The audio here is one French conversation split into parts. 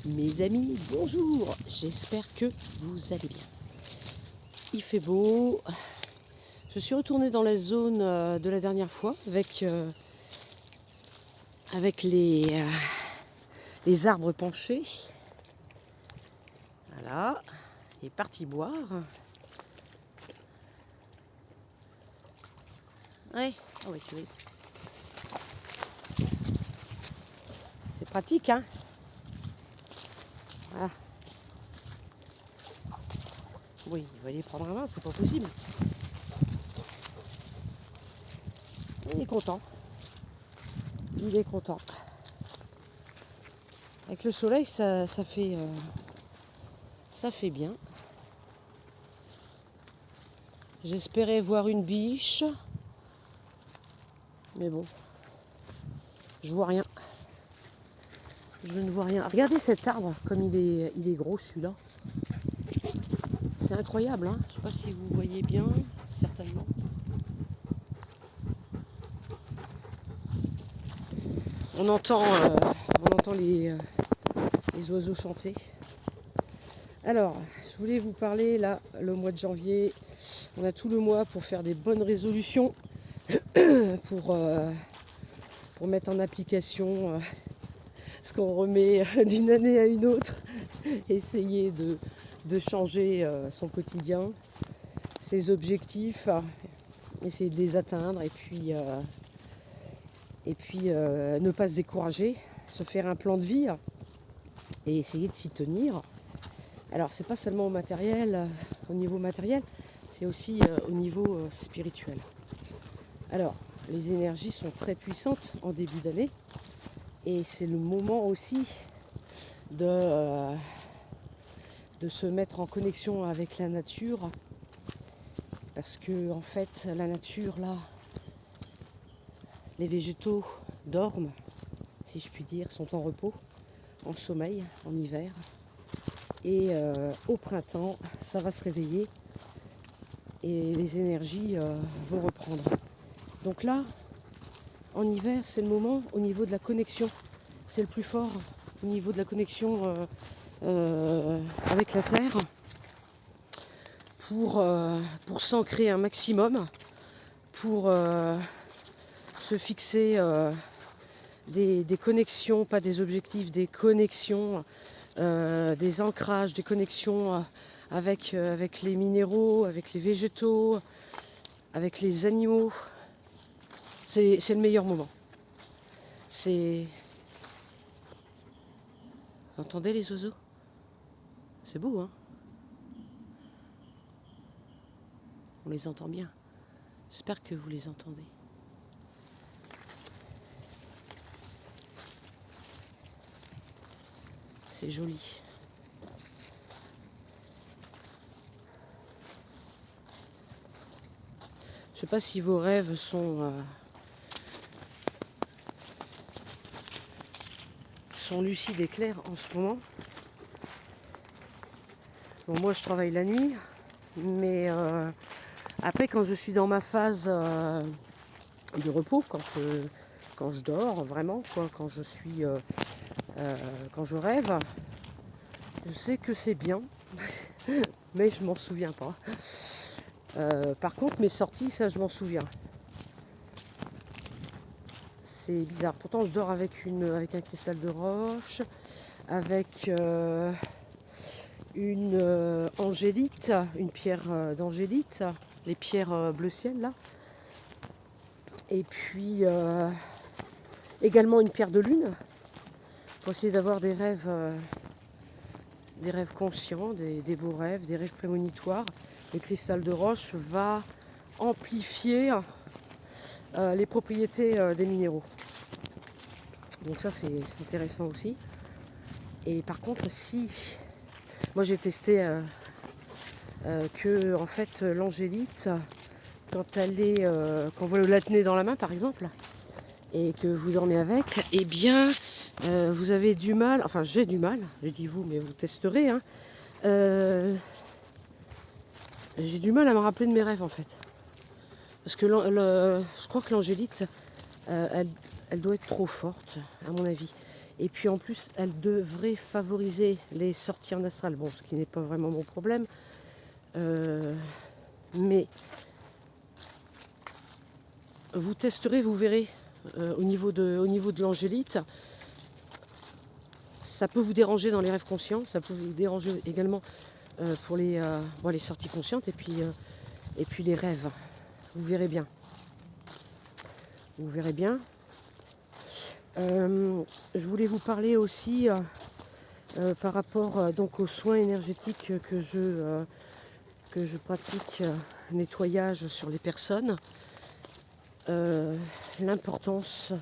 Mes amis, bonjour, j'espère que vous allez bien. Il fait beau, je suis retournée dans la zone de la dernière fois avec les arbres penchés. Voilà, il est parti boire. Ouais, ah ouais, tu vois. C'est pratique, hein. Voilà. Oui, il va aller prendre un bain, c'est pas possible. Il est content. Il est content. Avec le soleil, ça fait bien. J'espérais voir une biche, mais bon, je vois rien. Je ne vois rien. Regardez cet arbre, comme il est gros celui-là. C'est incroyable, hein. Je ne sais pas si vous voyez bien, certainement. On entend les oiseaux chanter. Alors, je voulais vous parler, là, le mois de janvier. On a tout le mois pour faire des bonnes résolutions, pour mettre en application ce qu'on remet d'une année à une autre. Essayer de changer son quotidien, ses objectifs, essayer de les atteindre et puis ne pas se décourager, se faire un plan de vie et essayer de s'y tenir. Alors c'est pas seulement au niveau matériel, c'est aussi au niveau spirituel. Alors les énergies sont très puissantes en début d'année et c'est le moment aussi de se mettre en connexion avec la nature, parce que en fait la nature là, les végétaux dorment, si je puis dire, sont en repos, en sommeil, en hiver, et au printemps ça va se réveiller et les énergies vont reprendre. Donc là en hiver c'est le moment au niveau de la connexion, c'est le plus fort au niveau de la connexion avec la terre, pour s'ancrer un maximum, pour se fixer des connexions, pas des objectifs, des connexions, des ancrages, des connexions avec les minéraux, avec les végétaux, avec les animaux. C'est le meilleur moment. Vous entendez les oiseaux? C'est beau, hein? On les entend bien. J'espère que vous les entendez. C'est joli. Je ne sais pas si vos rêves sont lucides et clairs en ce moment. Bon, moi je travaille la nuit, mais après quand je suis dans ma phase de repos, quand je dors vraiment, quoi, quand je rêve, je sais que c'est bien, mais je m'en souviens pas. Par contre mes sorties, ça je m'en souviens. C'est bizarre. Pourtant je dors avec un cristal de roche, avec une angélite, une pierre d'angélite, les pierres bleu ciel là. Et puis également une pierre de lune, pour essayer d'avoir des rêves conscients, des beaux rêves, des rêves prémonitoires. Le cristal de roche va amplifier les propriétés des minéraux. Donc ça c'est intéressant aussi. Et par contre si moi j'ai testé que en fait l'angélite, quand vous la tenez dans la main par exemple et que vous dormez avec, eh bien vous avez du mal, enfin j'ai du mal, je dis vous mais vous testerez, hein, j'ai du mal à me rappeler de mes rêves en fait. Parce que je crois que l'angélite, elle doit être trop forte, à mon avis. Et puis en plus, elle devrait favoriser les sorties en astral. Bon, ce qui n'est pas vraiment mon problème. Mais vous testerez, vous verrez, au niveau de l'angélite, ça peut vous déranger dans les rêves conscients, ça peut vous déranger également pour les sorties conscientes et puis les rêves. Vous verrez bien. Vous verrez bien. Je voulais vous parler aussi par rapport donc aux soins énergétiques que je pratique, nettoyage sur les personnes. L'importance,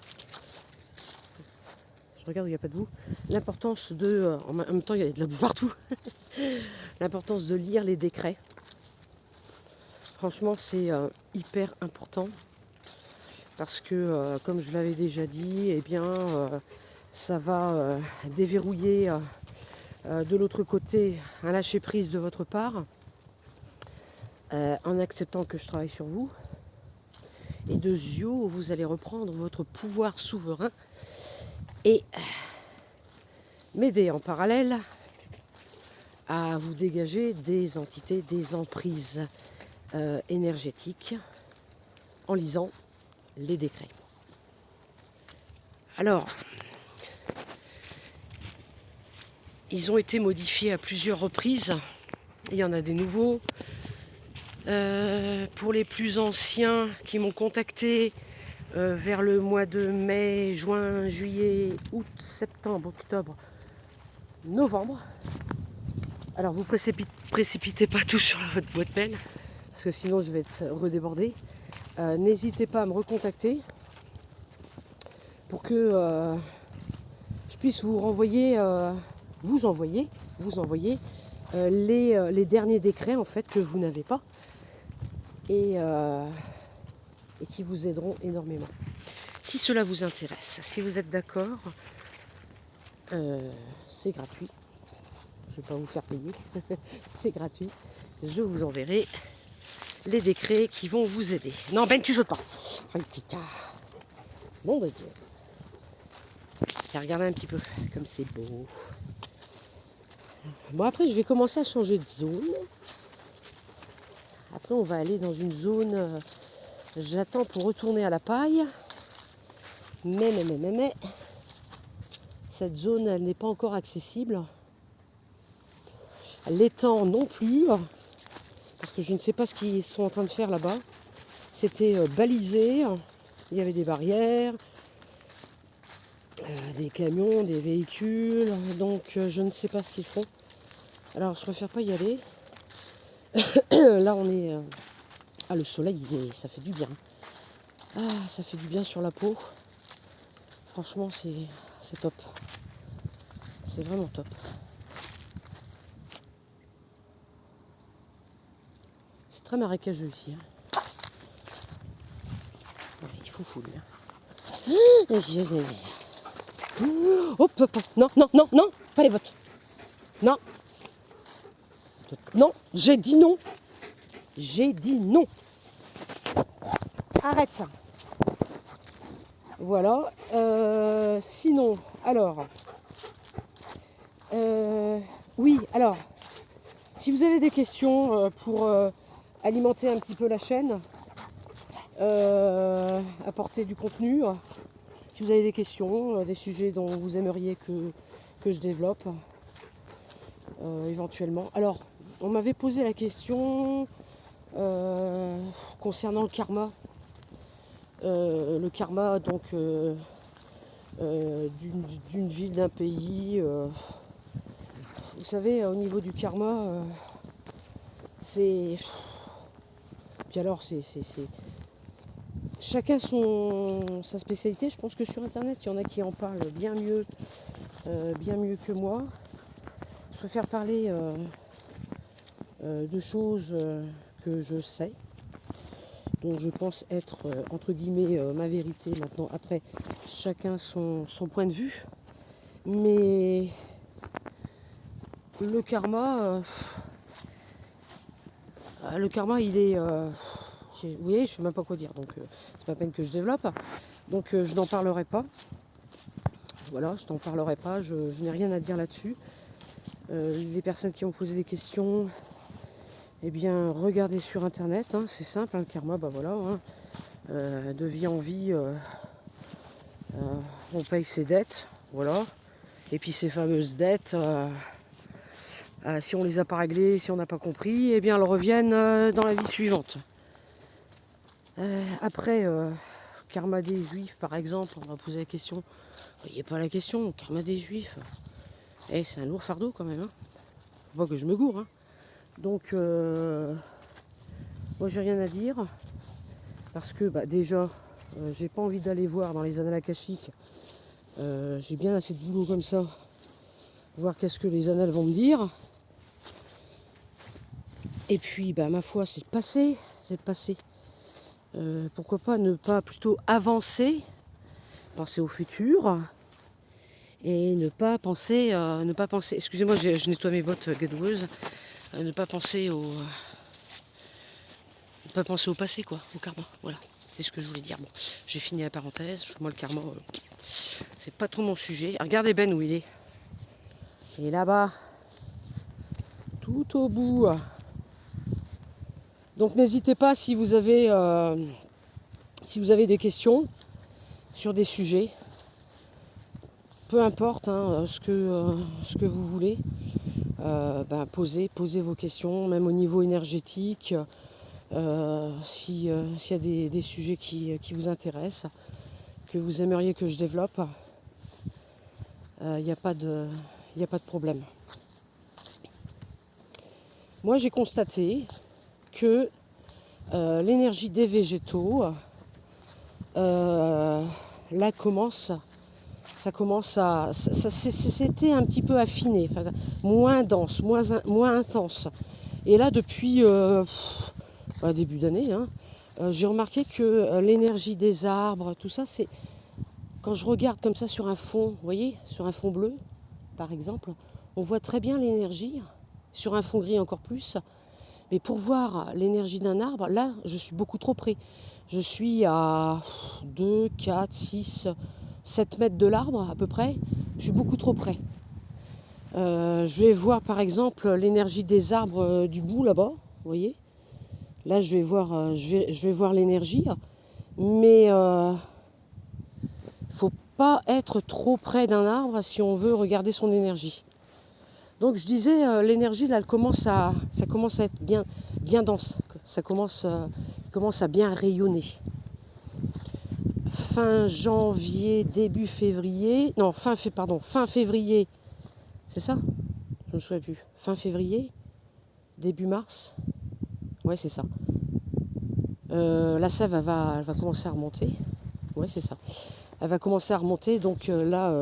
je regarde où il n'y a pas de boue, l'importance de, en même temps il y a de la boue partout, l'importance de lire les décrets. Franchement c'est hyper important parce que comme je l'avais déjà dit, eh bien ça va déverrouiller de l'autre côté un lâcher prise de votre part en acceptant que je travaille sur vous. Et de Zio, vous allez reprendre votre pouvoir souverain et m'aider en parallèle à vous dégager des entités, des emprises énergétiques en lisant les décrets. Alors, ils ont été modifiés à plusieurs reprises. Il y en a des nouveaux. Pour les plus anciens qui m'ont contacté vers le mois de mai, juin, juillet, août, septembre, octobre, novembre. Alors vous précipitez pas tout sur votre boîte mail parce que sinon je vais être redébordée. N'hésitez pas à me recontacter pour que je puisse vous renvoyer, vous envoyer les derniers décrets en fait que vous n'avez pas. Et qui vous aideront énormément. Si cela vous intéresse, si vous êtes d'accord, c'est gratuit. Je ne vais pas vous faire payer, c'est gratuit. Je vous enverrai les décrets qui vont vous aider. Non, Ben, tu sautes pas. Bon, ben, regardez un petit peu comme c'est beau. Bon, après, je vais commencer à changer de zone. Après, on va aller dans une zone, j'attends pour retourner à la paille. Mais, cette zone, elle n'est pas encore accessible. L'étang non plus, parce que je ne sais pas ce qu'ils sont en train de faire là-bas. C'était balisé, il y avait des barrières, des camions, des véhicules, donc je ne sais pas ce qu'ils font. Alors, je préfère pas y aller. Là, on est... le soleil, ça fait du bien. Ah, ça fait du bien sur la peau. Franchement, c'est top. C'est vraiment top. C'est très marécageux ici. Hein. Ouais, il faut fouiller. Hop, hop, hop. Non, pas les bottes. Non. Non, j'ai dit non. J'ai dit non. Arrête ça. Voilà. Sinon, alors. Oui, alors. Si vous avez des questions pour alimenter un petit peu la chaîne, apporter du contenu, si vous avez des questions, des sujets dont vous aimeriez que je développe, éventuellement. Alors, on m'avait posé la question concernant le karma. Le karma donc d'une ville, d'un pays. Vous savez, au niveau du karma, c'est... Puis alors, c'est... Chacun sa spécialité. Je pense que sur Internet, il y en a qui en parlent bien mieux que moi. Je préfère parler de choses que je sais, dont je pense être, entre guillemets, ma vérité. Maintenant, après, chacun son point de vue. Mais le karma, il est... vous voyez, je ne sais même pas quoi dire, donc c'est pas la peine que je développe. Donc je n'en parlerai pas. voilà, je t'en parlerai pas, je n'ai rien à dire là-dessus. Les personnes qui ont posé des questions, eh bien, regardez sur internet, hein, c'est simple, hein, le karma, bah voilà, hein, de vie en vie, on paye ses dettes, voilà. Et puis ces fameuses dettes, si on les a pas réglées, si on n'a pas compris, eh bien elles reviennent dans la vie suivante. Après, karma des juifs, par exemple, on va poser la question. Vous voyez pas la question, karma des juifs. C'est un lourd fardeau quand même. Hein. Faut pas que je me gourre. Hein. Donc, moi j'ai rien à dire. Parce que déjà, j'ai pas envie d'aller voir dans les annales akashiques. J'ai bien assez de boulot comme ça. Voir qu'est-ce que les annales vont me dire. Et puis, ma foi, c'est passé. C'est passé. Pourquoi pas ne pas plutôt avancer, penser au futur et ne pas penser, excusez-moi, je nettoie mes bottes gadoueuses, ne pas penser au passé, quoi, au karma, voilà, c'est ce que je voulais dire. Bon, j'ai fini la parenthèse, parce que moi le karma, c'est pas trop mon sujet. Regardez Ben où il est. Il est là-bas, tout au bout. Donc n'hésitez pas si vous avez des questions sur des sujets, peu importe hein, ce que vous voulez, posez vos questions, même au niveau énergétique, s'il y a des sujets qui vous intéressent, que vous aimeriez que je développe, il n'y a pas de problème. Moi j'ai constaté que l'énergie des végétaux c'était un petit peu affiné, moins dense, moins intense. Et là, depuis début d'année, hein, j'ai remarqué que l'énergie des arbres, tout ça, c'est quand je regarde comme ça sur un fond, vous voyez, sur un fond bleu, par exemple, on voit très bien l'énergie, sur un fond gris encore plus. Mais pour voir l'énergie d'un arbre, là, je suis beaucoup trop près. Je suis à 2, 4, 6, 7 mètres de l'arbre à peu près. Je suis beaucoup trop près. Je vais voir par exemple l'énergie des arbres du bout là-bas. Vous voyez ? Là, je vais voir l'énergie. Mais faut pas être trop près d'un arbre si on veut regarder son énergie. Donc je disais, l'énergie là, ça commence à être bien dense. Ça commence à bien rayonner. Fin janvier, début février, non fin février, c'est ça ? Je me souviens plus. Fin février, début mars, ouais c'est ça. La sève elle va commencer à remonter, ouais c'est ça. Elle va commencer à remonter, donc là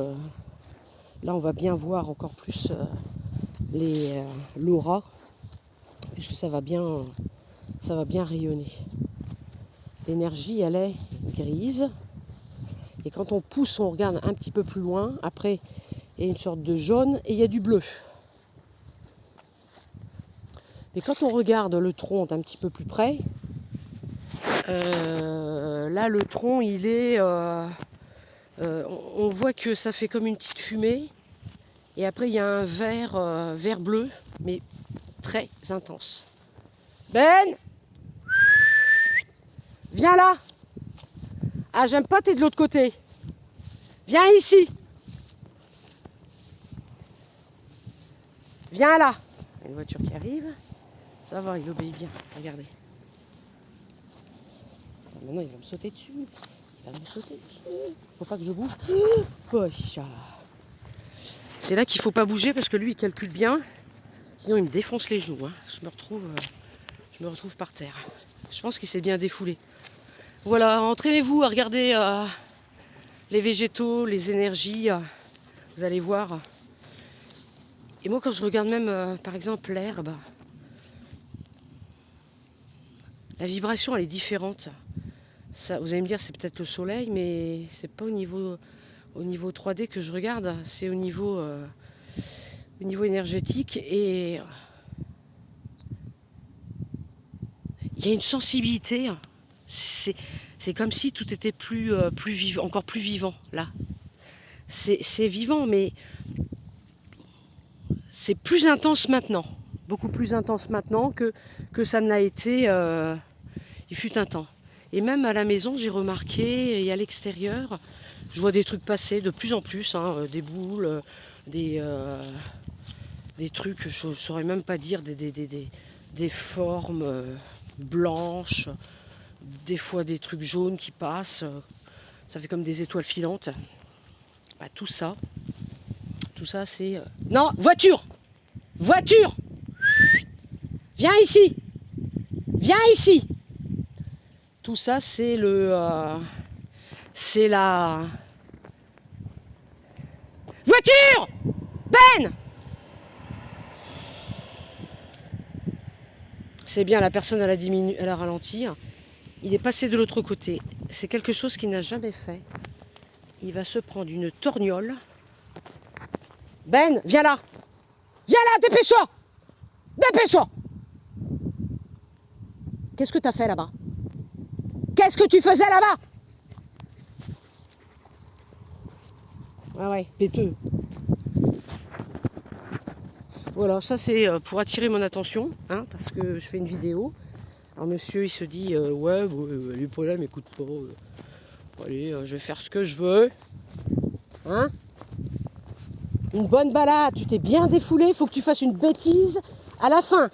on va bien voir encore plus l'aura, puisque ça va bien rayonner. L'énergie, elle est grise. Et quand on pousse, on regarde un petit peu plus loin. Après, il y a une sorte de jaune et il y a du bleu. Mais quand on regarde le tronc d'un petit peu plus près, là, le tronc, il est... on voit que ça fait comme une petite fumée. Et après, il y a un vert bleu, mais très intense. Ben, viens là. Ah, j'aime pas, t'es de l'autre côté. Viens ici. Viens là. Il y a une voiture qui arrive. Ça va, il obéit bien. Regardez. Maintenant, il va me sauter dessus. Faut pas que je bouge. Pocha. C'est là qu'il faut pas bouger parce que lui, il calcule bien. Sinon, il me défonce les genoux. Hein. Je me retrouve par terre. Je pense qu'il s'est bien défoulé. Voilà, entraînez-vous à regarder les végétaux, les énergies. Vous allez voir. Et moi, quand je regarde même, par exemple, l'herbe, la vibration, elle est différente. Ça, vous allez me dire, c'est peut-être le soleil, mais c'est pas au niveau 3D que je regarde. C'est au niveau énergétique. Et il y a une sensibilité. C'est comme si tout était plus vivant, encore plus vivant, là. c'est vivant, mais c'est plus intense maintenant. Beaucoup plus intense maintenant que ça ne l'a été il fut un temps. Et même à la maison, j'ai remarqué, et à l'extérieur, je vois des trucs passer de plus en plus, hein, des boules, des trucs, je ne saurais même pas dire, des formes blanches, des fois des trucs jaunes qui passent, ça fait comme des étoiles filantes. Bah, tout ça c'est... Non, voiture! Voiture! Viens ici! Viens ici! Tout ça, c'est c'est la... Voiture! Ben! C'est bien, la personne, elle a ralenti. Il est passé de l'autre côté. C'est quelque chose qu'il n'a jamais fait. Il va se prendre une torgnole. Ben, viens là! Viens là, dépêche-toi! Dépêche-toi! Qu'est-ce que tu as fait là-bas? Qu'est-ce que tu faisais là-bas? Ah ouais, péteux. Voilà, ça c'est pour attirer mon attention, hein, parce que je fais une vidéo. Alors monsieur, il se dit, ouais, les problèmes, écoute pas. Allez, je vais faire ce que je veux. Hein? Une bonne balade, tu t'es bien défoulé, il faut que tu fasses une bêtise à la fin.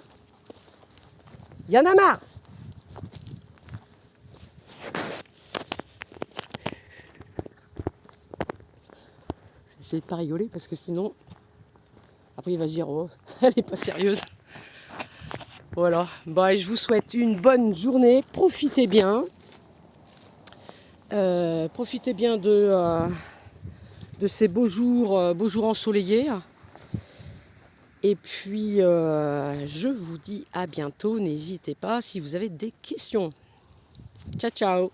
Il y en a marre. J'essaie de pas rigoler parce que sinon, après il va se dire, oh, elle est pas sérieuse. Voilà, bah, je vous souhaite une bonne journée, profitez bien. Profitez bien de ces beaux jours ensoleillés. Et puis, je vous dis à bientôt. N'hésitez pas si vous avez des questions. Ciao, ciao!